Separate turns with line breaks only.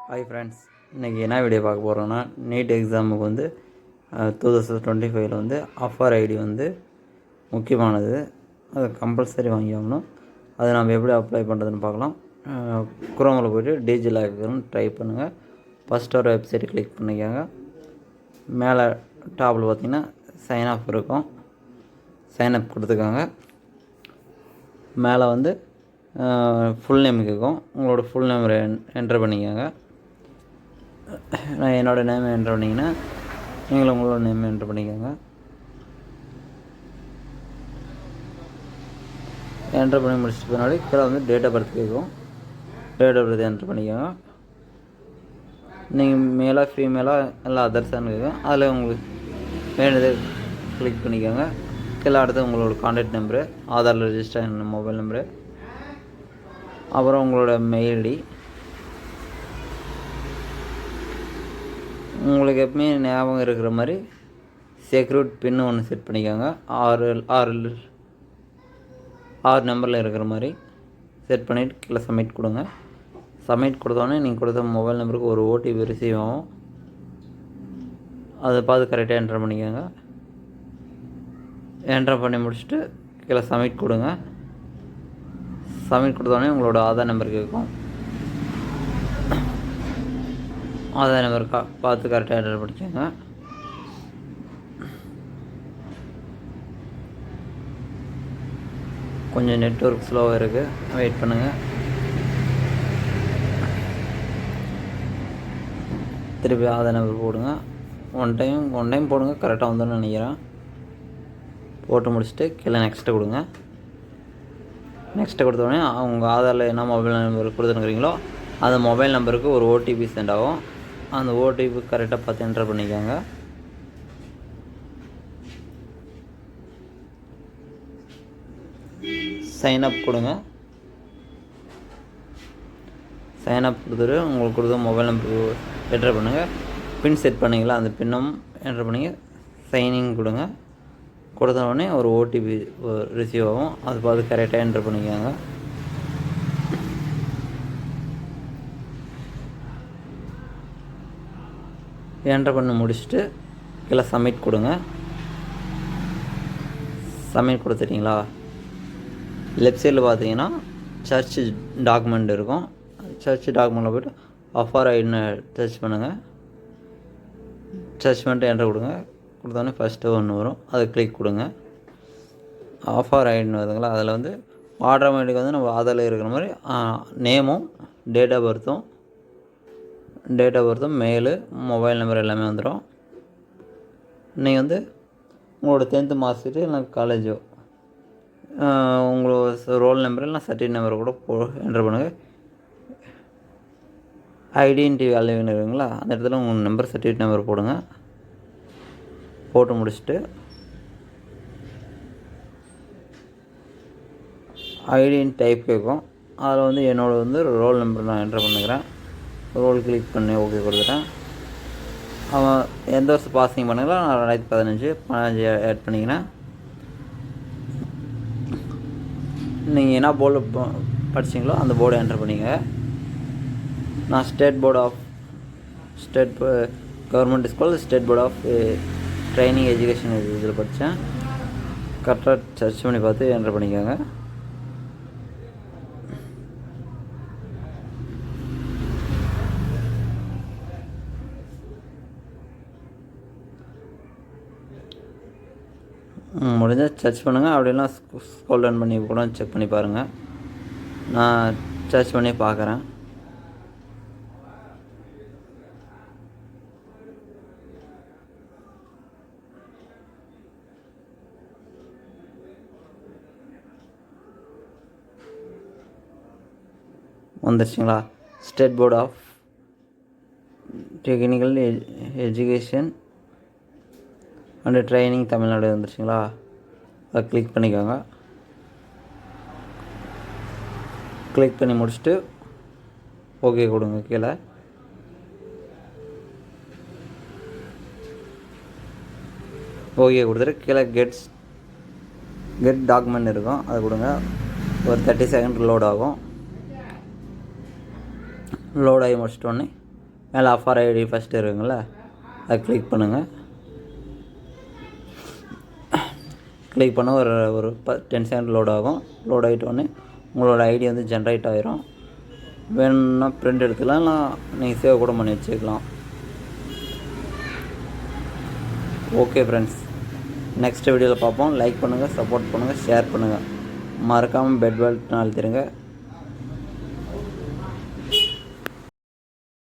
Hi friends, இன்றைக்கி என்ன video பார்க்க போகிறோன்னா, நீட் எக்ஸாமுக்கு வந்து 2025 வந்து ஆஃபர் ஐடி வந்து முக்கியமானது. அதை கம்பல்சரி வாங்கி ஆகணும். அதை நம்ம எப்படி அப்ளை பண்ணுறதுன்னு பார்க்கலாம். குரோமில் போய்ட்டு டிஜிலாக்கர்னு ட்ரை பண்ணுங்கள். ஃபஸ்ட்டு ஒரு வெப்சைட்டை கிளிக் பண்ணிக்கோங்க. மேலே டாப்பில் பார்த்திங்கன்னா சைன் அப் இருக்கும். சைன் அப் கொடுத்துக்கோங்க. மேலே வந்து ஃபுல் நேம் கேட்கும். உங்களோட ஃபுல் நேம் என்ட்ரு பண்ணிக்கோங்க. நான் என்னோடய நேம் என்ட்ரு பண்ணிங்கன்னா நீங்களும் உங்களோட நேம் என்ட்ரு பண்ணிக்கோங்க. என்ட்ரு பண்ணி முடிச்சுட்டு பின்னாடி கீழே வந்து டேட் ஆஃப் பர்த் கேட்கும். டேட் ஆஃப் பர்த் என்ட்ரு பண்ணிக்கோங்க. நீங்கள் மேலாக ஃபீமேலாக எல்லாம் அதர்ஸான்னு கேட்கும். அதில் உங்களுக்கு வேணுது கிளிக் பண்ணிக்கோங்க. கீழே அடுத்து உங்களோட கான்டாக்ட் நம்பரு, ஆதாரில் ரெஜிஸ்டர் ஆன மொபைல் நம்பரு, அப்புறம் உங்களோட மெயில் ஐடி. உங்களுக்கு எப்பவுமே ஞாபகம் இருக்கிற மாதிரி செக்யூரிட் பின்னு ஒன்று செட் பண்ணிக்கோங்க. ஆறு நம்பரில் இருக்கிற மாதிரி செட் பண்ணிவிட்டு கீழே சப்மிட் கொடுங்க. சப்மிட் கொடுத்தோன்னே நீங்கள் கொடுத்த மொபைல் நம்பருக்கு ஒரு ஓடிபி ரிசீவ் ஆகும். அதை பார்த்து கரெக்டாக என்ட்ரு பண்ணிக்கோங்க. என்ட்ரு பண்ணி முடிச்சுட்டு கீழே சப்மிட் கொடுங்க. சப்மிட் கொடுத்தோடனே உங்களோட ஆதார் நம்பர் கேட்கும். ஆதார் நம்பர் பார்த்து கரெக்டாக என்ட்ரு பண்ணிக்கோங்க. கொஞ்சம் நெட்வொர்க் ஸ்லோவாக இருக்குது, வெயிட் பண்ணுங்கள். திருப்பி ஆதார் நம்பர் போடுங்க. ஒன் டைம் போடுங்க, கரெக்டாக வந்துன்னு நினைக்கிறேன். போட்டு முடிச்சுட்டு கீழே நெக்ஸ்ட்டு கொடுங்க. நெக்ஸ்ட்டு கொடுத்தோடனே அவங்க ஆதாரில் என்ன மொபைல் நம்பர் கொடுத்துருக்குறீங்களோ அந்த மொபைல் நம்பருக்கு ஒரு ஓடிபி சென்ட் ஆகும். அந்த ஓடிபி கரெக்டாக பார்த்து என்ட்ரு பண்ணிக்கோங்க. சைன் அப் கொடுங்க. சைன் அப் கொடுத்துட்டு உங்களுக்கு கொடுத்த மொபைல் நம்பருக்கு என்ட்ரு பண்ணுங்கள். பின் செட் பண்ணிங்களா, அந்த பின்னும் என்ட்ரு பண்ணிங்க. சைனிங் கொடுங்க. கொடுத்த உடனே ஒரு ஓடிபி ரிசீவ் ஆகும். அது பார்த்து கரெக்டாக என்ட்ரு பண்ணிக்கோங்க. என்ட்ரு பண்ணி முடிச்சுட்டு கீழே சப்மிட் கொடுங்க. சப்மிட் கொடுத்துட்டிங்களா, லெஃப்ட் சைடில் பார்த்தீங்கன்னா சர்ச் டாக்குமெண்ட் இருக்கும். சர்ச் டாக்குமெண்ட்டில் போய்ட்டு ஆஃபர் ஐடின்னு சர்ச் பண்ணுங்கள். சர்ச் பண்ணிட்டு என்ட்ரு கொடுங்க. கொடுத்தோன்னே ஃபஸ்ட்டு ஒன்று வரும், அதை கிளிக் கொடுங்க. ஆஃபர் ஐடின்னு வருதுங்களா, அதில் வந்து ஆட்டோமேட்டிக் வந்து நம்ம ஆதாரில் இருக்கிற மாதிரி நேமும் டேட் ஆஃப் பர்த்தும் மெயிலு மொபைல் நம்பர் எல்லாமே வந்துடும். நீங்கள் வந்து உங்களோட 10th மார்க் ஷீட்டு இல்லை காலேஜோ உங்களோட ரோல் நம்பர் இல்லை சர்டிஃபிகேட் நம்பரை கூட என்ட்ரு பண்ணுங்கள். ஐடென்டி வேல்யூன்னு இருக்குங்களா, அந்த இடத்துல உங்கள் நம்பர் சர்டிஃபிகேட் நம்பர் போடுங்க. போட்டு முடிச்சுட்டு ஐடின்னு டைப் கேட்கும். அதில் வந்து என்னோடய வந்து ரோல் நம்பர் நான் என்ட்ரு பண்ணிக்கிறேன். ரோல் கிளிக் பண்ணி ஓகே கொடுத்துட்டேன். அவன் எந்த வருஷம் பாசிங் பண்ணுங்களோ நான் 2015 ஆட் பண்ணிக்கிறேன். நீங்கள் என்ன போர்டு படிச்சிங்களோ அந்த போர்டை என்ட்ரு பண்ணிங்க. நான் government school state board of training education இதில் படித்தேன். கரெக்டாக சர்ச் பண்ணி பார்த்து என்ட்ரு பண்ணிக்கோங்க. முடிஞ்சால் சர்ச் பண்ணுங்கள். அப்படின்னா ஸ்க்ரோல் டவுன் பண்ணி கூட செக் பண்ணி பாருங்கள். நான் சர்ச் பண்ணி பார்க்குறேன். வந்துருச்சுங்களா, state board of technical education and training Tamil Nadu வந்துருச்சுங்களா, அதை கிளிக் பண்ணிக்கோங்க. கிளிக் பண்ணி முடிச்சுட்டு ஓகே கொடுங்க. கீழே ஓகே கொடுத்துட்டு கீழே கெட் டாக்குமெண்ட் இருக்கும், அதை கொடுங்க. ஒரு 30 செகண்ட் லோட் ஆகும். லோட் ஆகி முடிச்சிட்டோன்னே மேலே ஆஃபர் ஐடி ஃபஸ்ட்டு இருக்குங்கள, அதை கிளிக் பண்ணுங்கள். கிளிக் பண்ண ஒரு 10 செகண்ட் லோட் ஆகும். லோட் ஆகிட்டோடனே உங்களோட ஐடி வந்து ஜென்ரேட் ஆகிரும். வேணும்னா பிரிண்ட் எடுத்துக்கலாம், இல்லை நீங்கள் சேவ் கூட பண்ணி வச்சுக்கலாம். ஓகே ஃப்ரெண்ட்ஸ், நெக்ஸ்ட் வீடியோவில் பார்ப்போம். லைக் பண்ணுங்கள், சப்போர்ட் பண்ணுங்கள், ஷேர் பண்ணுங்கள். மறக்காமல் பெல் பட்டன் அழுத்திடுங்க.